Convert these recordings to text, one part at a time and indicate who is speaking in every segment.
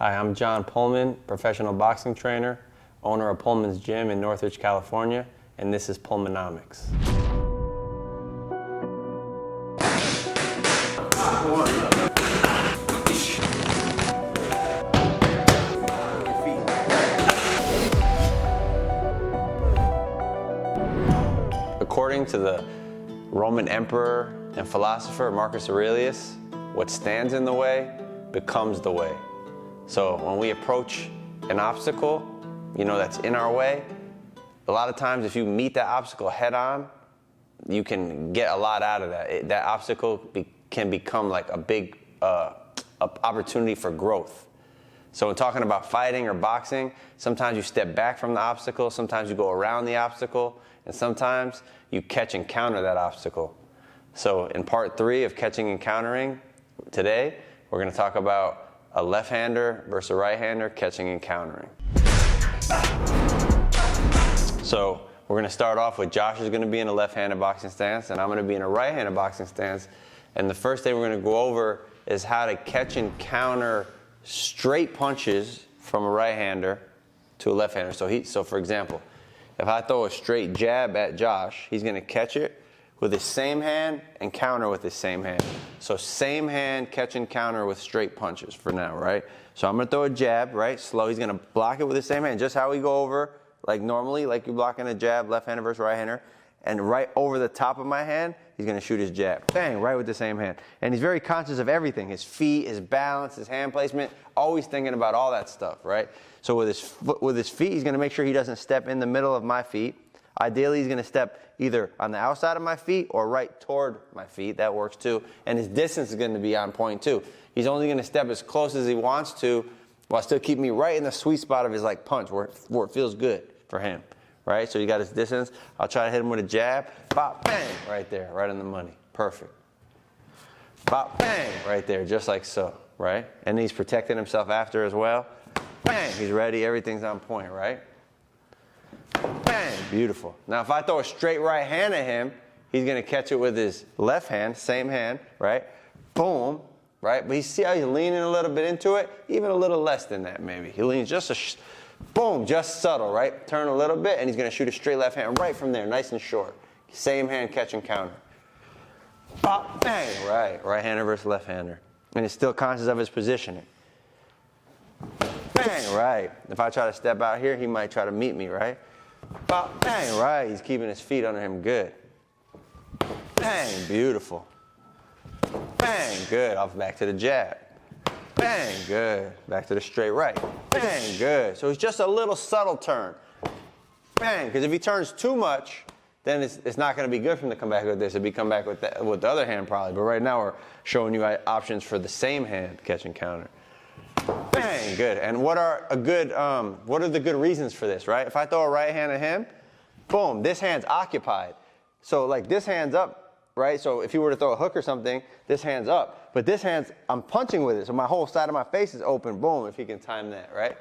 Speaker 1: Hi, I'm John Pullman, professional boxing trainer, owner of Pullman's Gym in Northridge, California, and this is Pullmanomics. According to the Roman emperor and philosopher Marcus Aurelius, what stands in the way becomes the way. So when we approach an obstacle, that's in our way, a lot of times if you meet that obstacle head on, you can get a lot out of that. That obstacle can become like a big opportunity for growth. So when talking about fighting or boxing, sometimes you step back from the obstacle, sometimes you go around the obstacle, and sometimes you catch and counter that obstacle. So in part 3 of catching and countering, today we're going to talk about a left-hander versus a right-hander catching and countering. So we're going to start off with Josh is going to be in a left-handed boxing stance, and I'm going to be in a right-handed boxing stance. And the first thing we're going to go over is how to catch and counter straight punches from a right-hander to a left-hander. So for example, if I throw a straight jab at Josh, he's going to catch it with his same hand and counter with his same hand. So same hand, catch and counter with straight punches for now, right? So I'm gonna throw a jab, right? Slow, he's gonna block it with his same hand, just how we go over, like normally, like you're blocking a jab, left-hander versus right-hander. And right over the top of my hand, he's gonna shoot his jab. Bang, right with the same hand. And he's very conscious of everything, his feet, his balance, his hand placement, always thinking about all that stuff, right? So with his feet, he's gonna make sure he doesn't step in the middle of my feet. Ideally, he's going to step either on the outside of my feet or right toward my feet. That works too. And his distance is going to be on point too. He's only going to step as close as he wants to while still keeping me right in the sweet spot of his punch where it feels good for him. Right? So you got his distance. I'll try to hit him with a jab. Bop, bang, right there, right on the money. Perfect. Bop, bang, right there, just like so. Right? And he's protecting himself after as well. Bang, he's ready. Everything's on point, right? Bang, beautiful. Now, if I throw a straight right hand at him, he's going to catch it with his left hand, same hand, right? Boom, right? But you see how he's leaning a little bit into it? Even a little less than that, maybe. He leans just boom, just subtle, right? Turn a little bit, and he's going to shoot a straight left hand right from there, nice and short. Same hand, catch and counter. Bop, bang, right. Right-hander versus left-hander. And he's still conscious of his positioning. Bang, right. If I try to step out here, he might try to meet me, right? Bop, bang, right. He's keeping his feet under him. Good. Bang, beautiful. Bang, good. Off back to the jab. Bang, good. Back to the straight right. Bang, good. So it's just a little subtle turn. Bang, because if he turns too much, then it's not going to be good for him to come back with this. It'll be come back with the other hand probably. But right now we're showing you options for the same hand, catch and counter. Bang, good. And what are the good reasons for this, right? If I throw a right hand at him, boom, this hand's occupied. So like this hand's up, right? So if you were to throw a hook or something, this hand's up. But this hand's, I'm punching with it, so my whole side of my face is open. Boom, if he can time that, right?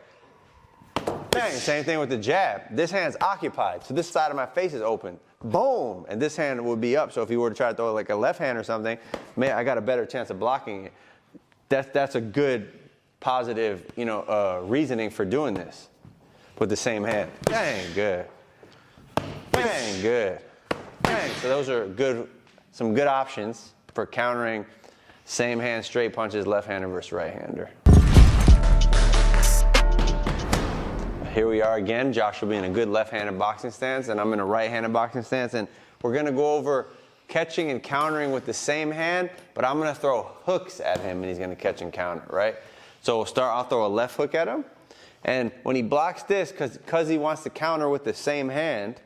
Speaker 1: Bang, same thing with the jab. This hand's occupied, so this side of my face is open. Boom, and this hand would be up. So if you were to try to throw like a left hand or something, man, I got a better chance of blocking it. That's a good positive, reasoning for doing this with the same hand. Bang, good. Bang, good. Bang. So those are some good options for countering same hand straight punches, left-hander versus right-hander. Here we are again. Josh will be in a good left-handed boxing stance, and I'm in a right-handed boxing stance, and we're going to go over catching and countering with the same hand, but I'm going to throw hooks at him, and he's going to catch and counter, right? So I'll throw a left hook at him, and when he blocks this, because he wants to counter with the same hand,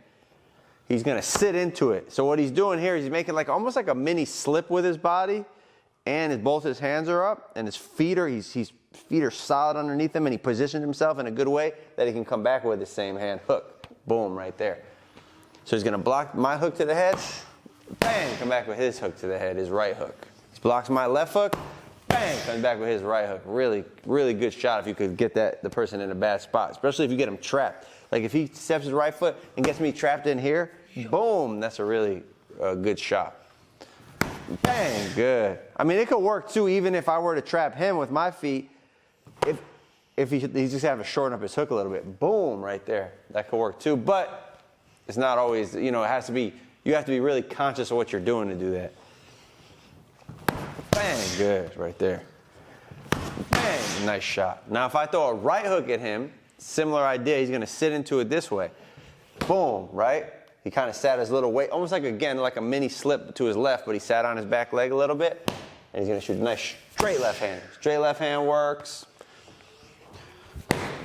Speaker 1: he's going to sit into it. So what he's doing here is he's making almost like a mini slip with his body, and both his hands are up, and his feet are solid underneath him, and he positioned himself in a good way that he can come back with his same hand hook. Boom, right there. So he's going to block my hook to the head, bang, come back with his hook to the head, his right hook. He blocks my left hook, bang, comes back with his right hook. Really, really good shot if you could get the person in a bad spot, especially if you get him trapped. Like if he steps his right foot and gets me trapped in here, boom, that's a really good shot. Bang, good. I mean, it could work too, even if I were to trap him with my feet. if he's just have to shorten up his hook a little bit. Boom, right there. That could work too, but it's not always, you know, it has to be, you have to be really conscious of what you're doing to do that. Bang, good, right there. Bang, nice shot. Now if I throw a right hook at him, similar idea, he's gonna sit into it this way. Boom, right? He kind of sat his little weight, almost like, again, like a mini slip to his left, but he sat on his back leg a little bit, and he's gonna shoot a nice straight left hand. Straight left hand works.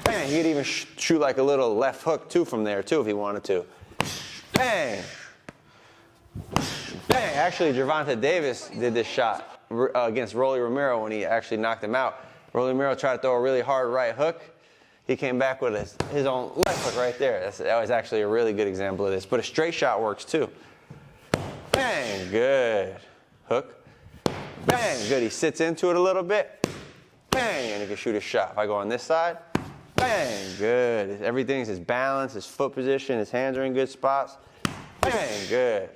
Speaker 1: Bang, he could even shoot like a little left hook too from there too if he wanted to. Bang. Bang, actually Gervonta Davis did this shot against Rolly Romero when he actually knocked him out. Rolly Romero tried to throw a really hard right hook. He came back with his own left hook right there. That was actually a really good example of this. But a straight shot works too. Bang, good. Hook. Bang, good. He sits into it a little bit. Bang, and he can shoot a shot. If I go on this side, bang, good. Everything's his balance, his foot position, his hands are in good spots. Bang, good.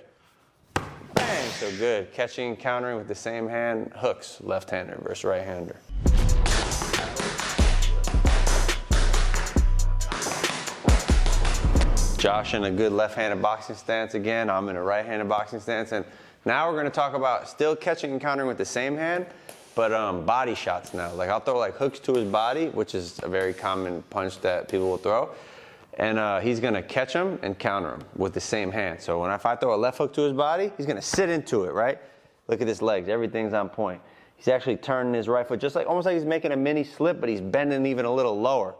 Speaker 1: Bang, so good. Catching and countering with the same hand, hooks, left-hander versus right-hander. Josh in a good left-handed boxing stance again. I'm in a right-handed boxing stance. And now we're going to talk about still catching and countering with the same hand, but body shots now. Like I'll throw like hooks to his body, which is a very common punch that people will throw. And he's going to catch him and counter him with the same hand. So if I throw a left hook to his body, he's going to sit into it, right? Look at his legs. Everything's on point. He's actually turning his right foot just like almost like he's making a mini slip, but he's bending even a little lower.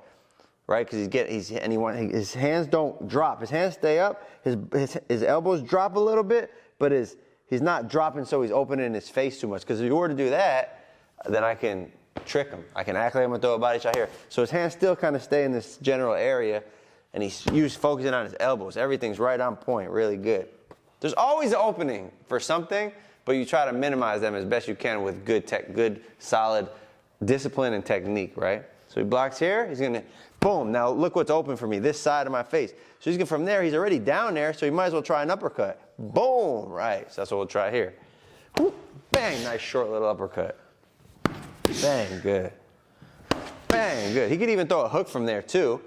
Speaker 1: Right, because his hands don't drop. His hands stay up. His elbows drop a little bit, but he's not dropping so he's opening his face too much. Because if you were to do that, then I can trick him. I can act like I'm gonna throw a body shot here. So his hands still kind of stay in this general area, and he's focusing on his elbows. Everything's right on point, really good. There's always an opening for something, but you try to minimize them as best you can with good, solid discipline and technique, right? So he blocks here. He's gonna. Boom, now look what's open for me, this side of my face. So from there, he's already down there, so you might as well try an uppercut. Boom, right, so that's what we'll try here. Whoop, bang, nice short little uppercut. Bang, good. Bang, good. He could even throw a hook from there too.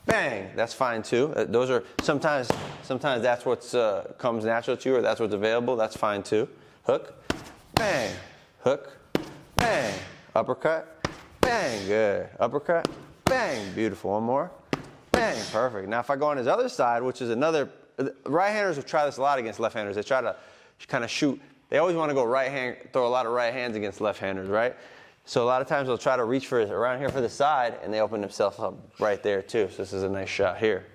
Speaker 1: Bang, that's fine too. Those are, sometimes that's what comes natural to you or that's what's available, that's fine too. Hook, bang, hook, bang, uppercut, bang, good. Uppercut, bang, beautiful. One more. Bang, perfect. Now if I go on his other side, which is another, right-handers will try this a lot against left-handers. They try to kind of shoot. They always want to go right hand, throw a lot of right hands against left-handers, right? So a lot of times they'll try to reach for around here for the side, and they open themselves up right there too. So this is a nice shot here.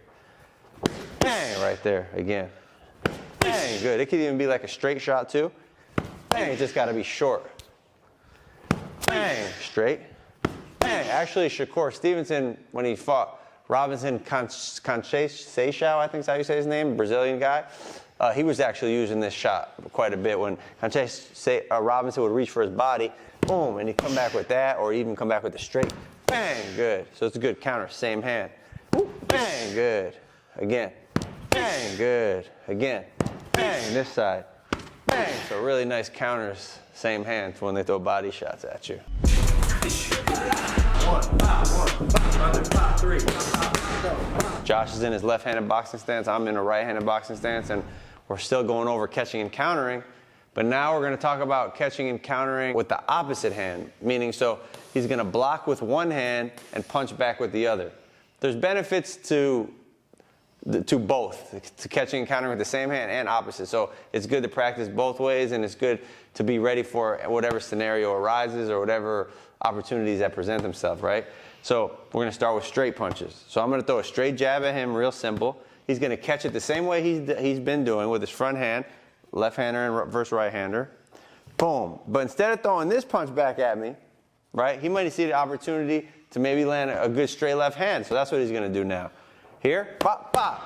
Speaker 1: Bang, right there again. Bang, good. It could even be like a straight shot too. Bang, it just got to be short. Bang, straight. Bang. Actually, Shakur Stevenson, when he fought Robinson Conceição, I think is how you say his name, Brazilian guy, he was actually using this shot quite a bit. When Robinson would reach for his body, boom, and he'd come back with that, or even come back with the straight. Bang, good. So it's a good counter, same hand. Bang, good. Again. Bang, good. Again. Bang, this side. Bang. So really nice counters, same hand when they throw body shots at you. Josh is in his left-handed boxing stance. I'm in a right-handed boxing stance, and we're still going over catching and countering. But now we're going to talk about catching and countering with the opposite hand, meaning so he's going to block with one hand and punch back with the other. There's benefits to both, to catching and countering with the same hand and opposite. So it's good to practice both ways, and it's good to be ready for whatever scenario arises or whatever opportunities that present themselves, right? So we're going to start with straight punches. So I'm going to throw a straight jab at him, real simple. He's going to catch it the same way he's been doing with his front hand, left-hander versus right-hander. Boom. But instead of throwing this punch back at me, right, he might see the opportunity to maybe land a good straight left hand. So that's what he's going to do now. Here, pop, pop.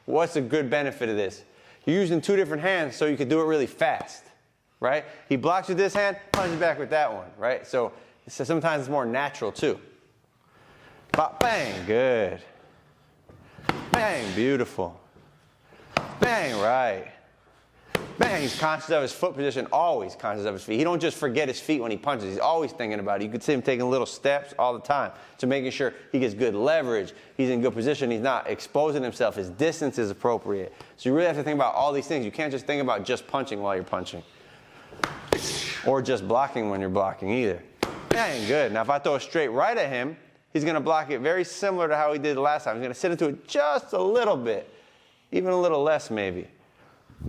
Speaker 1: What's a good benefit of this? You're using two different hands so you can do it really fast, right? He blocks with this hand, punches back with that one, right? So sometimes it's more natural too. Pop, bang, good. Bang, beautiful. Bang, right. Bang, he's conscious of his foot position, always conscious of his feet. He don't just forget his feet when he punches. He's always thinking about it. You could see him taking little steps all the time to making sure he gets good leverage. He's in good position. He's not exposing himself. His distance is appropriate. So you really have to think about all these things. You can't just think about just punching while you're punching. Or just blocking when you're blocking either. Bang, good. Now if I throw a straight right at him, he's going to block it very similar to how he did last time. He's going to sit into it just a little bit. Even a little less maybe.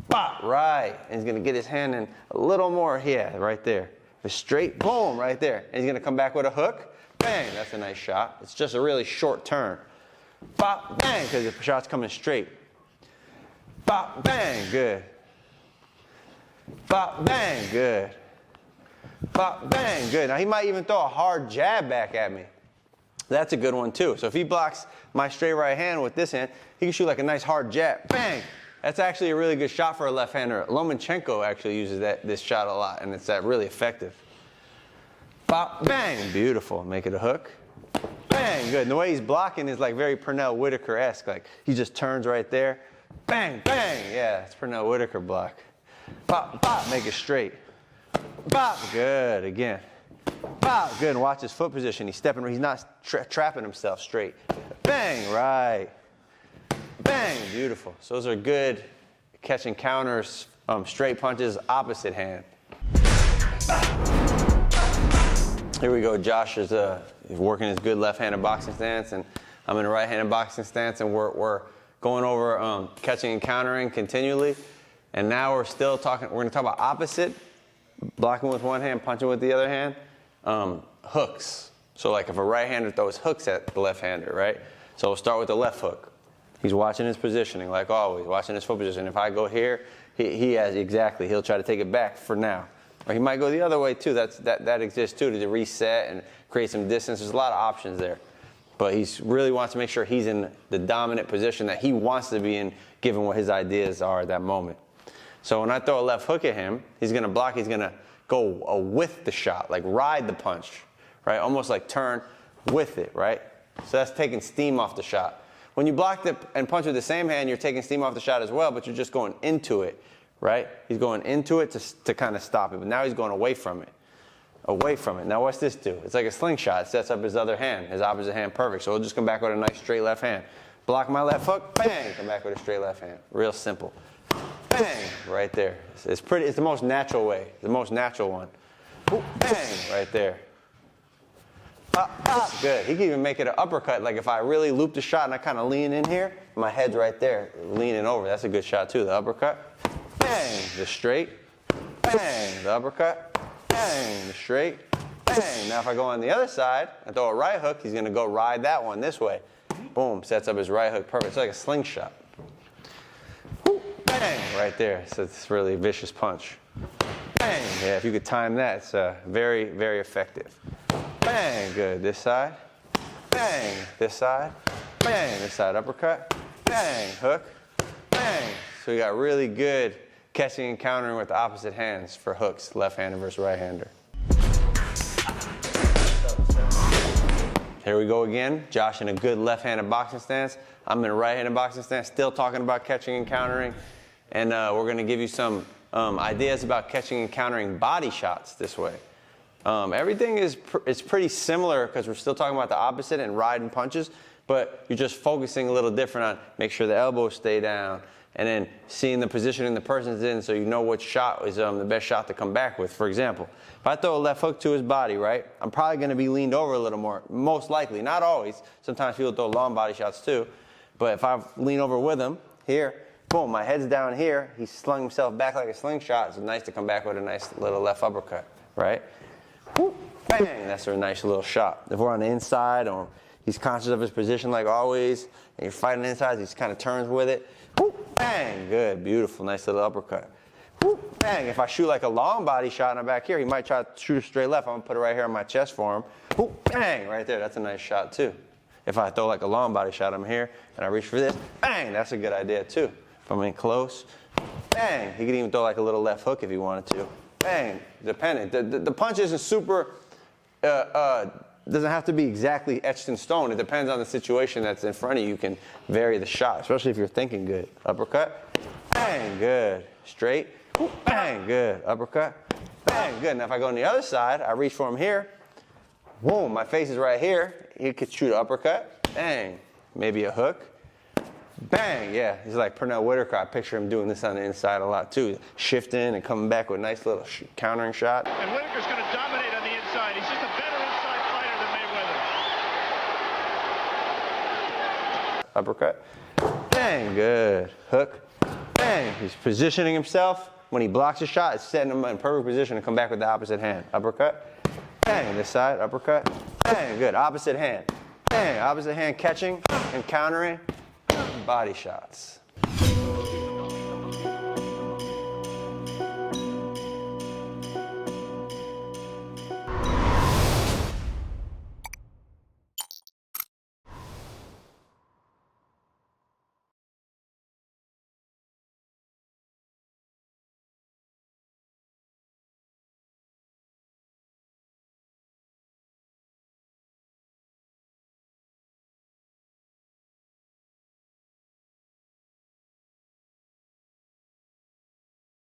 Speaker 1: Bop, right. And he's going to get his hand in a little more. Yeah, right there. The straight, boom, right there. And he's going to come back with a hook. Bang, that's a nice shot. It's just a really short turn. Bop, bang, because the shot's coming straight. Bop, bang, good. Bop, bang, good. Bop, bang, good. Now he might even throw a hard jab back at me. That's a good one too. So if he blocks my straight right hand with this hand, he can shoot like a nice hard jab. Bang! That's actually a really good shot for a left-hander. Lomachenko actually uses this shot a lot, and it's really effective. Bop, bang, beautiful. Make it a hook. Bang, good. And the way he's blocking is like very Pernell Whitaker-esque. Like he just turns right there. Bang, bang. Yeah, it's Pernell Whitaker block. Bop, bop, make it straight. Bop, good. Again. Bop, good. And watch his foot position. He's stepping. He's not trapping himself straight. Bang, right. Bang, beautiful. So those are good catching counters, straight punches, opposite hand. Here we go. Josh is working his good left-handed boxing stance, and I'm in a right-handed boxing stance, and we're going over catching and countering continually. And now we're still talking. We're going to talk about opposite, blocking with one hand, punching with the other hand. Hooks. So like if a right-hander throws hooks at the left-hander, right? So we'll start with the left hook. He's watching his positioning, like always, watching his foot position. If I go here, he has exactly. He'll try to take it back for now. Or he might go the other way too. That exists too, to reset and create some distance. There's a lot of options there. But he really wants to make sure he's in the dominant position that he wants to be in, given what his ideas are at that moment. So when I throw a left hook at him, he's going to block. He's going to go with the shot, like ride the punch, right? Almost like turn with it, right? So that's taking steam off the shot. When you block and punch with the same hand, you're taking steam off the shot as well, but you're just going into it, right? He's going into it to kind of stop it, but now he's going away from it. Away from it. Now what's this do? It's like a slingshot. It sets up his other hand, his opposite hand perfect. So he'll just come back with a nice straight left hand. Block my left hook, bang, come back with a straight left hand. Real simple. Bang, right there. It's the most natural way, the most natural one. Ooh, bang, right there. Good. He can even make it an uppercut. Like if I really loop the shot and I kind of lean in here, my head's right there, leaning over. That's a good shot too. The uppercut. Bang. The straight. Bang. The uppercut. Bang. The straight. Bang. Now if I go on the other side and throw a right hook, he's going to go ride that one this way. Boom. Sets up his right hook. Perfect. It's like a slingshot. Woo, bang. Right there. So it's really a vicious punch. Bang. Yeah, if you could time that, it's very, very effective. Bang, good. This side. Bang, this side. Bang, this side uppercut. Bang, hook. Bang. So we got really good catching and countering with the opposite hands for hooks, left-hander versus right-hander. Here we go again. Josh in a good left-handed boxing stance. I'm in a right-handed boxing stance, still talking about catching and countering. And we're going to give you some ideas about catching and countering body shots this way. Everything is pretty similar because we're still talking about the opposite and riding punches, but you're just focusing a little different on make sure the elbows stay down and then seeing the positioning the person's in so you know which shot is the best shot to come back with. For example, if I throw a left hook to his body, right, I'm probably going to be leaned over a little more, most likely. Not always. Sometimes people throw long body shots too, but if I lean over with him here, boom, my head's down here, he slung himself back like a slingshot. It's nice to come back with a nice little left uppercut, right? Whoop, bang, that's a nice little shot. If we're on the inside or he's conscious of his position like always, and you're fighting inside, he just kind of turns with it. Whoop, bang, good, beautiful, nice little uppercut. Whoop, bang, if I shoot like a long body shot in the back here, he might try to shoot a straight left. I'm going to put it right here on my chest for him. Whoop, bang, right there, that's a nice shot too. If I throw like a long body shot, I'm here, and I reach for this, bang, that's a good idea too. If I'm in close, bang, he could even throw like a little left hook if he wanted to. Bang, dependent. The punch isn't super, doesn't have to be exactly etched in stone. It depends on the situation that's in front of you. You can vary the shot, especially if you're thinking good. Uppercut, bang, good. Straight, bang, good. Uppercut, bang, good. Now if I go on the other side, I reach for him here. Boom, my face is right here. He could shoot an uppercut, bang. Maybe a hook, bang, yeah. He's like Pernell Whitaker. I picture him doing this on the inside a lot too. Shifting and coming back with a nice little countering shot.
Speaker 2: And Whitaker's going to dominate on the inside. He's just a better inside fighter than Mayweather.
Speaker 1: Uppercut, bang, good. Hook, bang. He's positioning himself. When he blocks a shot, it's setting him in perfect position to come back with the opposite hand. Uppercut, bang, this side, uppercut, bang, good. Opposite hand, bang, opposite hand catching and countering, body shots.